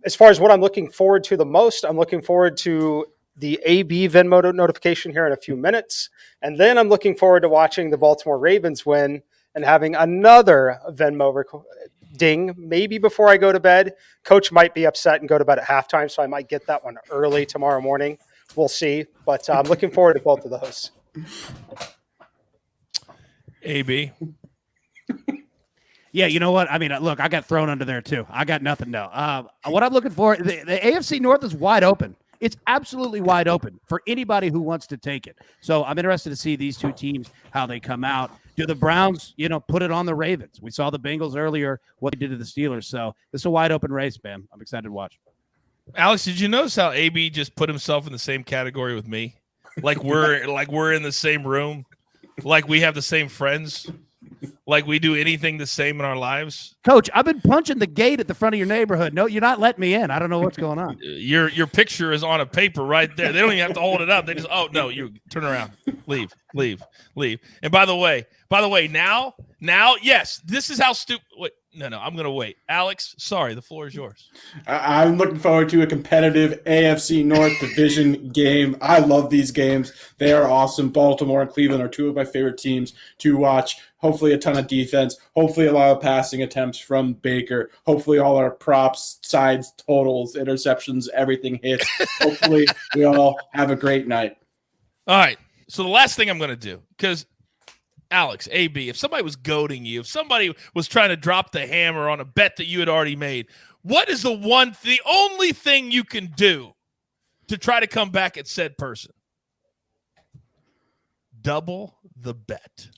as far as what I'm looking forward to the most, I'm looking forward to the AB Venmo notification here in a few minutes. And then I'm looking forward to watching the Baltimore Ravens win and having another Venmo ding maybe before I go to bed. Coach might be upset and go to bed at halftime, so I might get that one early tomorrow morning. We'll see. But I'm looking forward to both of those. AB. Yeah, you know what? I mean, look, I got thrown under there too. I got nothing now. What I'm looking for, the AFC North is wide open. It's absolutely wide open for anybody who wants to take it. So I'm interested to see these 2 teams, how they come out. Do the Browns, put it on the Ravens? We saw the Bengals earlier, what they did to the Steelers. So this is a wide open race, man. I'm excited to watch. Alex, did you notice how AB just put himself in the same category with me? Like we're in the same room, like we have the same friends. like we do anything the same in our lives. Coach, I've been punching the gate at the front of your neighborhood. No, you're not letting me in. I don't know what's going on. Your picture is on a paper right there. They don't even have to hold it up. They just, oh no, you turn around, leave. And by the way, now, yes, this is how stupid. Wait, no, I'm gonna wait. Alex, sorry, the floor is yours. I'm looking forward to a competitive AFC North division game. I love these games. They are awesome. Baltimore and Cleveland are two of my favorite teams to watch. Hopefully a ton of defense. Hopefully a lot of passing attempts from Baker. Hopefully all our props, sides, totals, interceptions, everything hits. Hopefully we all have a great night. All right. So the last thing I'm going to do, because Alex, AB, if somebody was goading you, if somebody was trying to drop the hammer on a bet that you had already made, what is the only thing you can do to try to come back at said person? Double the bet.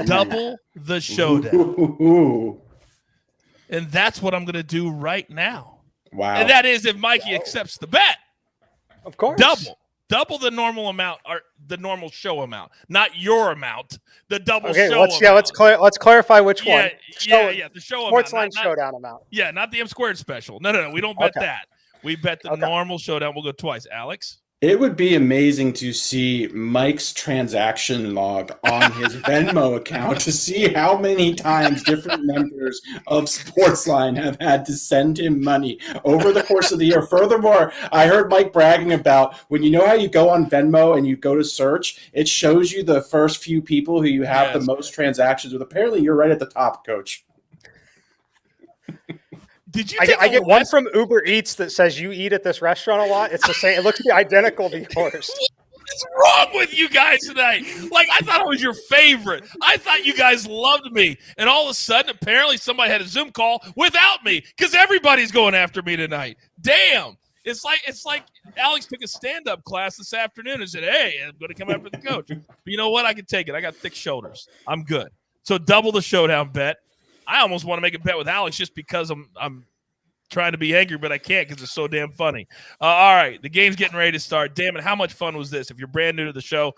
Double the showdown. And that's what I'm going to do right now. Wow. And that is if Mikey accepts the bet. Of course. Double the normal amount, or the normal show amount, not your amount. The double Okay, show amount. let's clarify which one. The show amount. SportsLine showdown amount. Yeah, not the M squared special. No. We don't bet that. We bet the normal showdown. We'll go twice. Alex? It would be amazing to see Mike's transaction log on his Venmo account to see how many times different members of SportsLine have had to send him money over the course of the year. Furthermore, I heard Mike bragging about when you know how you go on Venmo and you go to search, it shows you the first few people who you have the most transactions with. Apparently, you're right at the top, Coach. Did you? I get one from Uber Eats that says you eat at this restaurant a lot. It's the same. It looks identical to yours. What's wrong with you guys tonight? Like, I thought I was your favorite. I thought you guys loved me. And all of a sudden, apparently somebody had a Zoom call without me because everybody's going after me tonight. Damn. It's like Alex took a stand-up class this afternoon and said, hey, I'm going to come after the coach. But you know what? I can take it. I got thick shoulders. I'm good. So double the showdown bet. I almost want to make a bet with Alex just because I'm trying to be angry, but I can't because it's so damn funny. All right, the game's getting ready to start. Damn it, how much fun was this? If you're brand new to the show,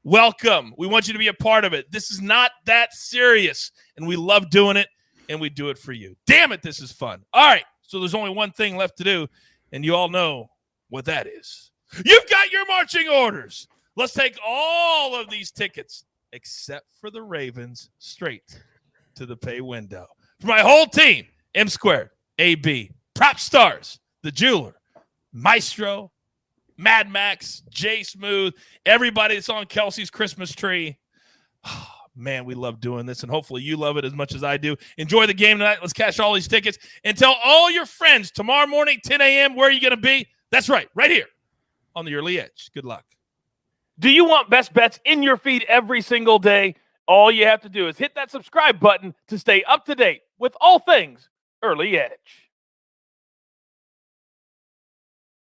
welcome. We want you to be a part of it. This is not that serious, and we love doing it, and we do it for you. Damn it, this is fun. All right, so there's only one thing left to do, and you all know what that is. You've got your marching orders. Let's take all of these tickets, except for the Ravens, straight to the pay window. For my whole team, M Squared, AB, Prop Stars, The Jeweler, Maestro, Mad Max, Jay Smooth, everybody that's on Kelsey's Christmas tree. Oh, man, we love doing this, and hopefully you love it as much as I do. Enjoy the game tonight. Let's cash all these tickets and tell all your friends tomorrow morning, 10 a.m., where are you going to be? That's right here on the Early Edge. Good luck. Do you want best bets in your feed every single day? All you have to do is hit that subscribe button to stay up to date with all things Early Edge.